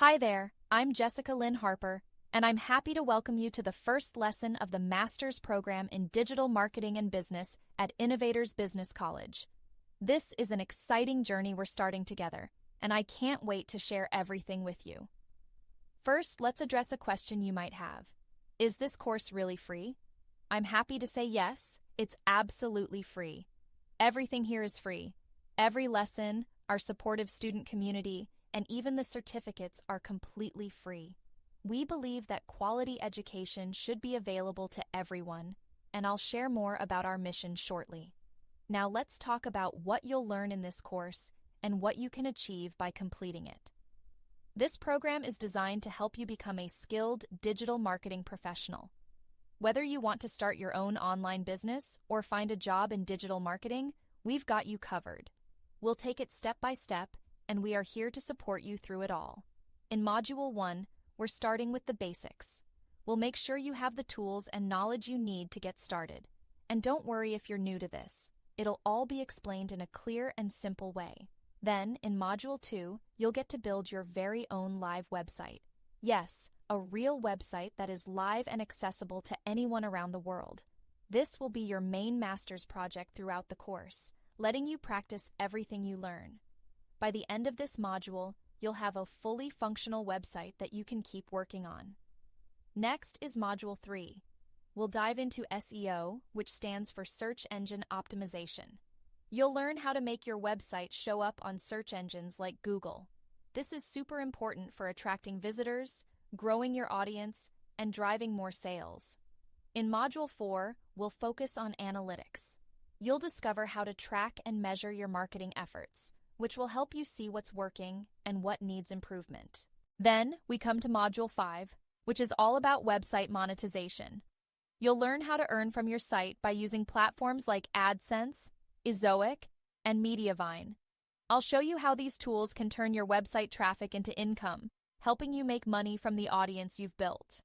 Hi there, I'm Jessica Lynn Harper, and I'm happy to welcome you to the first lesson of the Master's Program in Digital Marketing and Business at Innovators Business College. This is an exciting journey we're starting together, and I can't wait to share everything with you. First, let's address a question you might have. Is this course really free? I'm happy to say yes, it's absolutely free. Everything here is free. Every lesson, our supportive student community, and even the certificates are completely free. We believe that quality education should be available to everyone, and I'll share more about our mission shortly. Now let's talk about what you'll learn in this course and what you can achieve by completing it. This program is designed to help you become a skilled digital marketing professional. Whether you want to start your own online business or find a job in digital marketing, we've got you covered. We'll take it step by step, and we are here to support you through it all. In Module 1, we're starting with the basics. We'll make sure you have the tools and knowledge you need to get started. And don't worry if you're new to this. It'll all be explained in a clear and simple way. Then, in Module 2, you'll get to build your very own live website. Yes, a real website that is live and accessible to anyone around the world. This will be your main master's project throughout the course, letting you practice everything you learn. By the end of this module, you'll have a fully functional website that you can keep working on. Next is Module 3. We'll dive into SEO, which stands for Search Engine Optimization. You'll learn how to make your website show up on search engines like Google. This is super important for attracting visitors, growing your audience, and driving more sales. In Module 4, we'll focus on analytics. You'll discover how to track and measure your marketing efforts, which will help you see what's working and what needs improvement. Then, we come to Module 5, which is all about website monetization. You'll learn how to earn from your site by using platforms like AdSense, Ezoic, and Mediavine. I'll show you how these tools can turn your website traffic into income, helping you make money from the audience you've built.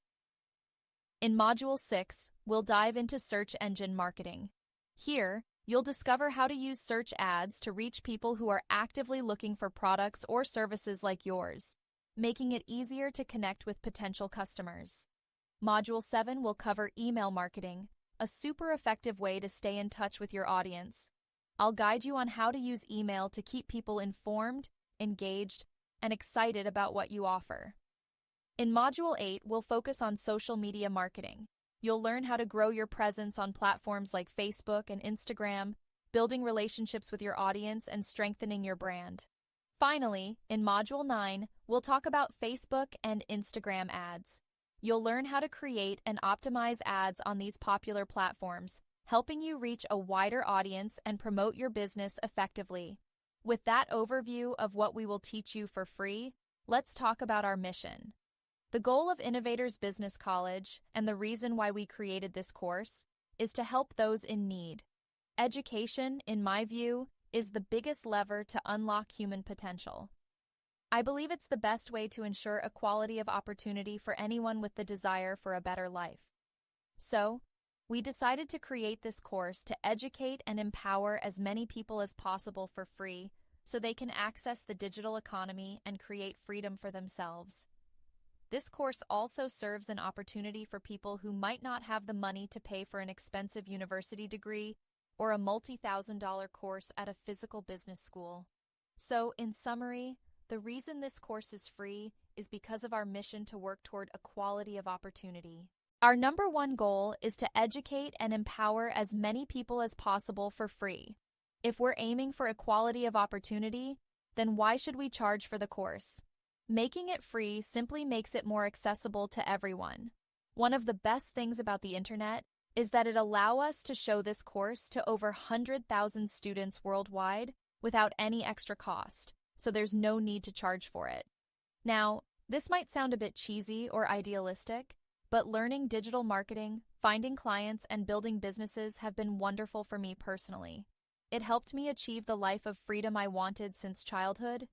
In Module 6, we'll dive into search engine marketing. Here, you'll discover how to use search ads to reach people who are actively looking for products or services like yours, making it easier to connect with potential customers. Module 7 will cover email marketing, a super effective way to stay in touch with your audience. I'll guide you on how to use email to keep people informed, engaged, and excited about what you offer. In Module 8, we'll focus on social media marketing. You'll learn how to grow your presence on platforms like Facebook and Instagram, building relationships with your audience and strengthening your brand. Finally, in Module 9, we'll talk about Facebook and Instagram ads. You'll learn how to create and optimize ads on these popular platforms, helping you reach a wider audience and promote your business effectively. With that overview of what we will teach you for free, let's talk about our mission. The goal of Innovators Business College, and the reason why we created this course, is to help those in need. Education, in my view, is the biggest lever to unlock human potential. I believe it's the best way to ensure equality of opportunity for anyone with the desire for a better life. So, we decided to create this course to educate and empower as many people as possible for free so they can access the digital economy and create freedom for themselves. This course also serves an opportunity for people who might not have the money to pay for an expensive university degree or a multi-thousand-dollar course at a physical business school. So, in summary, the reason this course is free is because of our mission to work toward equality of opportunity. Our number one goal is to educate and empower as many people as possible for free. If we're aiming for equality of opportunity, then why should we charge for the course? Making it free simply makes it more accessible to everyone. One of the best things about the internet is that it allows us to show this course to over 100,000 students worldwide without any extra cost, so there's no need to charge for it. Now, this might sound a bit cheesy or idealistic, but learning digital marketing, finding clients, and building businesses have been wonderful for me personally. It helped me achieve the life of freedom I wanted since childhood,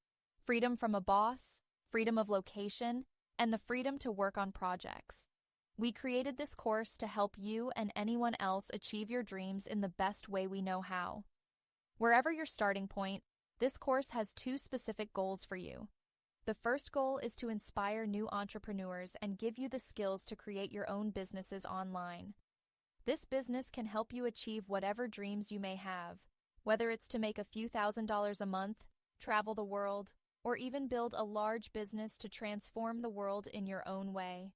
freedom from a boss, freedom of location, and the freedom to work on projects. We created this course to help you and anyone else achieve your dreams in the best way we know how. Wherever your starting point, this course has two specific goals for you. The first goal is to inspire new entrepreneurs and give you the skills to create your own businesses online. This business can help you achieve whatever dreams you may have, whether it's to make a few $1,000s a month, travel the world, or even build a large business to transform the world in your own way.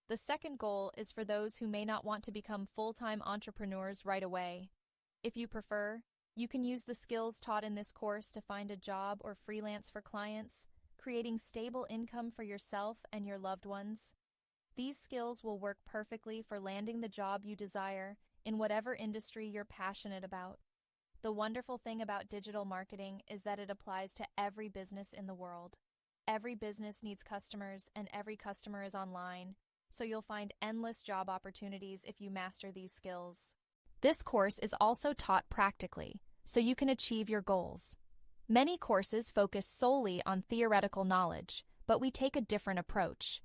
The second goal is for those who may not want to become full-time entrepreneurs right away. If you prefer, you can use the skills taught in this course to find a job or freelance for clients, creating stable income for yourself and your loved ones. These skills will work perfectly for landing the job you desire in whatever industry you're passionate about. The wonderful thing about digital marketing is that it applies to every business in the world. Every business needs customers, and every customer is online, so you'll find endless job opportunities if you master these skills. This course is also taught practically, so you can achieve your goals. Many courses focus solely on theoretical knowledge, but we take a different approach.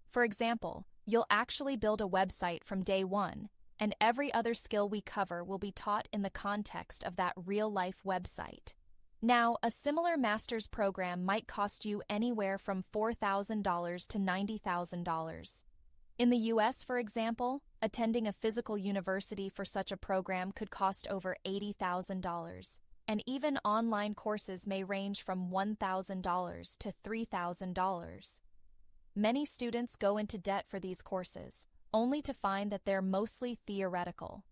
For example, you'll actually build a website from day one, and every other skill we cover will be taught in the context of that real-life website. Now, a similar master's program might cost you anywhere from $4,000 to $90,000. In the US, for example, attending a physical university for such a program could cost over $80,000. And even online courses may range from $1,000 to $3,000. Many students go into debt for these courses, only to find that they're mostly theoretical.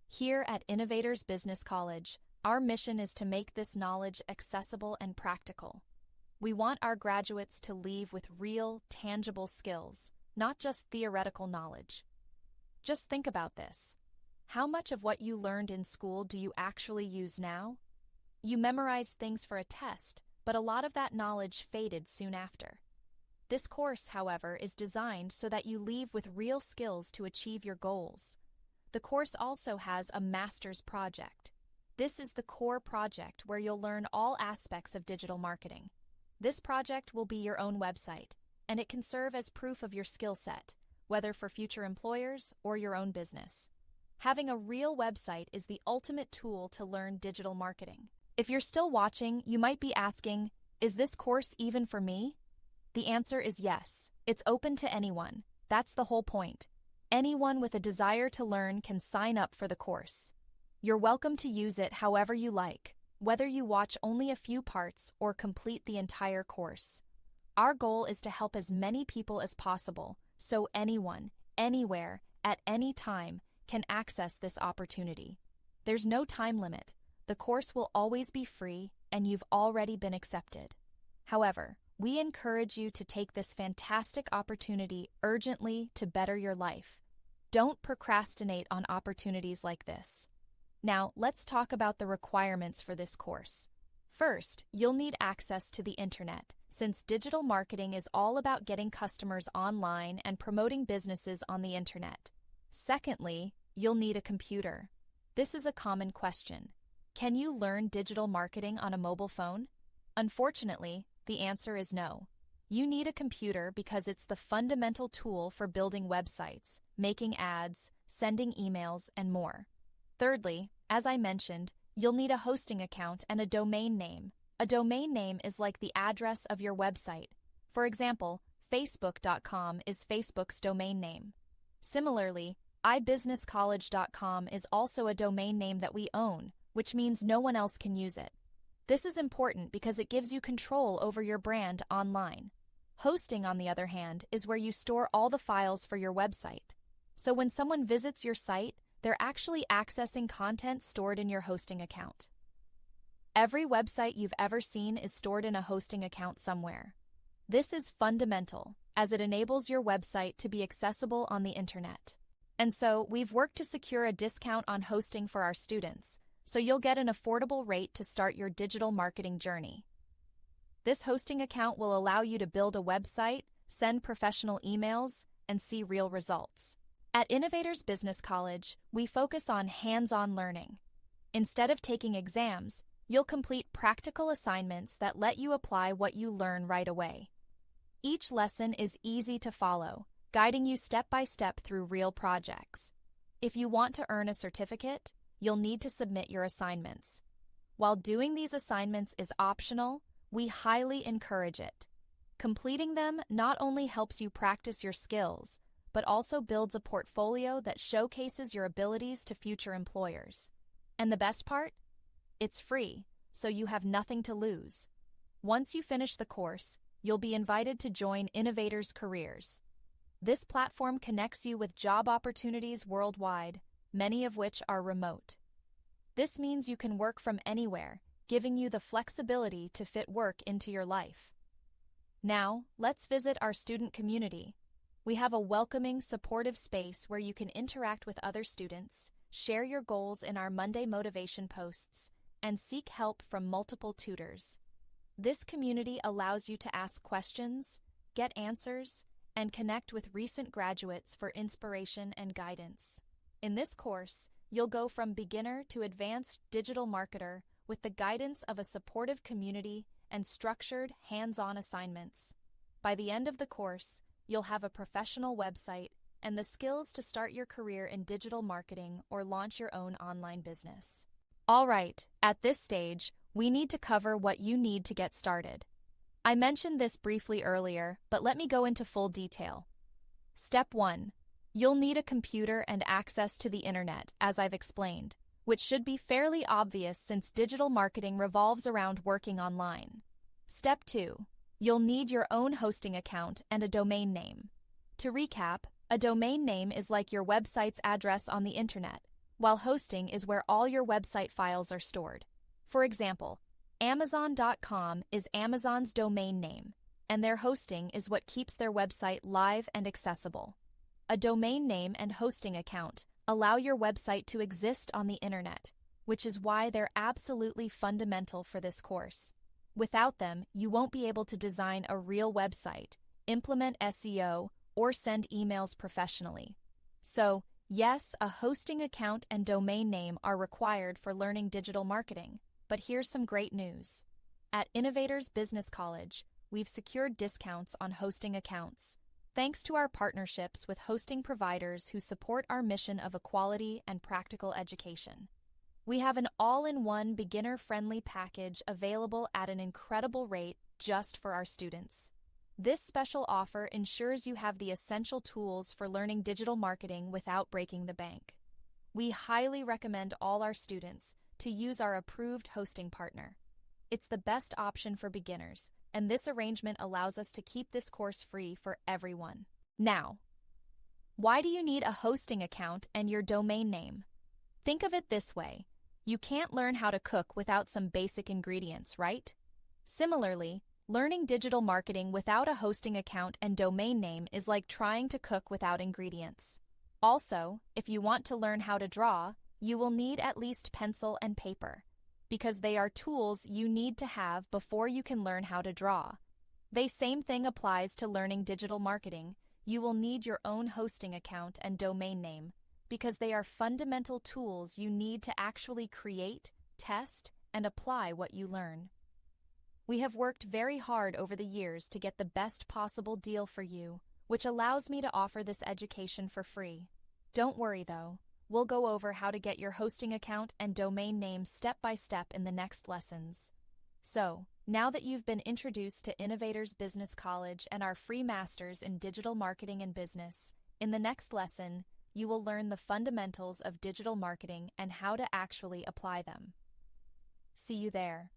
Here at Innovators Business College, our mission is to make this knowledge accessible and practical. We want our graduates to leave with real, tangible skills, not just theoretical knowledge. Just think about this. How much of what you learned in school do you actually use now? You memorized things for a test, but a lot of that knowledge faded soon after. This course, however, is designed so that you leave with real skills to achieve your goals. The course also has a master's project. This is the core project where you'll learn all aspects of digital marketing. This project will be your own website, and it can serve as proof of your skill set, whether for future employers or your own business. Having a real website is the ultimate tool to learn digital marketing. If you're still watching, you might be asking, is this course even for me? The answer is yes. It's open to anyone. That's the whole point. Anyone with a desire to learn can sign up for the course. You're welcome to use it however you like, whether you watch only a few parts or complete the entire course. Our goal is to help as many people as possible, so anyone, anywhere, at any time, can access this opportunity. There's no time limit. The course will always be free, and you've already been accepted. However, we encourage you to take this fantastic opportunity urgently to better your life. Don't procrastinate on opportunities like this. Now, let's talk about the requirements for this course. First, you'll need access to the internet, since digital marketing is all about getting customers online and promoting businesses on the internet. Secondly, you'll need a computer. This is a common question. Can you learn digital marketing on a mobile phone? Unfortunately, the answer is no. You need a computer because it's the fundamental tool for building websites, making ads, sending emails, and more. Thirdly, as I mentioned, you'll need a hosting account and a domain name. A domain name is like the address of your website. For example, facebook.com is Facebook's domain name. Similarly, ibusinesscollege.com is also a domain name that we own, which means no one else can use it. This is important because it gives you control over your brand online. Hosting, on the other hand, is where you store all the files for your website. So when someone visits your site, they're actually accessing content stored in your hosting account. Every website you've ever seen is stored in a hosting account somewhere. This is fundamental, as it enables your website to be accessible on the internet. And so, we've worked to secure a discount on hosting for our students, so you'll get an affordable rate to start your digital marketing journey. This hosting account will allow you to build a website, send professional emails, and see real results. At Innovators Business College, we focus on hands-on learning. Instead of taking exams, you'll complete practical assignments that let you apply what you learn right away. Each lesson is easy to follow, guiding you step by step through real projects. If you want to earn a certificate, you'll need to submit your assignments. While doing these assignments is optional, we highly encourage it. Completing them not only helps you practice your skills, but also builds a portfolio that showcases your abilities to future employers. And the best part? It's free, so you have nothing to lose. Once you finish the course, you'll be invited to join Innovators Careers. This platform connects you with job opportunities worldwide, many of which are remote. This means you can work from anywhere, giving you the flexibility to fit work into your life. Now, let's visit our student community. We have a welcoming, supportive space where you can interact with other students, share your goals in our Monday motivation posts, and seek help from multiple tutors. This community allows you to ask questions, get answers, and connect with recent graduates for inspiration and guidance. In this course, you'll go from beginner to advanced digital marketer with the guidance of a supportive community and structured, hands-on assignments. By the end of the course, you'll have a professional website and the skills to start your career in digital marketing or launch your own online business. All right, at this stage, we need to cover what you need to get started. I mentioned this briefly earlier, but let me go into full detail. Step 1. You'll need a computer and access to the internet, as I've explained, which should be fairly obvious since digital marketing revolves around working online. Step 2. You'll need your own hosting account and a domain name. To recap, a domain name is like your website's address on the internet, while hosting is where all your website files are stored. For example, Amazon.com is Amazon's domain name, and their hosting is what keeps their website live and accessible. A domain name and hosting account allow your website to exist on the internet, which is why they're absolutely fundamental for this course. Without them, you won't be able to design a real website, implement SEO, or send emails professionally. So, yes, a hosting account and domain name are required for learning digital marketing. But here's some great news. At Innovators Business College, we've secured discounts on hosting accounts, thanks to our partnerships with hosting providers who support our mission of equality and practical education. We have an all-in-one beginner-friendly package available at an incredible rate just for our students. This special offer ensures you have the essential tools for learning digital marketing without breaking the bank. We highly recommend all our students to use our approved hosting partner. It's the best option for beginners, and this arrangement allows us to keep this course free for everyone. Now, why do you need a hosting account and your domain name? Think of it this way. You can't learn how to cook without some basic ingredients, right? Similarly, learning digital marketing without a hosting account and domain name is like trying to cook without ingredients. Also, if you want to learn how to draw, you will need at least pencil and paper, because they are tools you need to have before you can learn how to draw. The same thing applies to learning digital marketing. You will need your own hosting account and domain name, because they are fundamental tools you need to actually create, test, and apply what you learn. We have worked very hard over the years to get the best possible deal for you, which allows me to offer this education for free. Don't worry though. We'll go over how to get your hosting account and domain name step by step in the next lessons. So, now that you've been introduced to Innovators Business College and our free masters in digital marketing and business, in the next lesson, you will learn the fundamentals of digital marketing and how to actually apply them. See you there.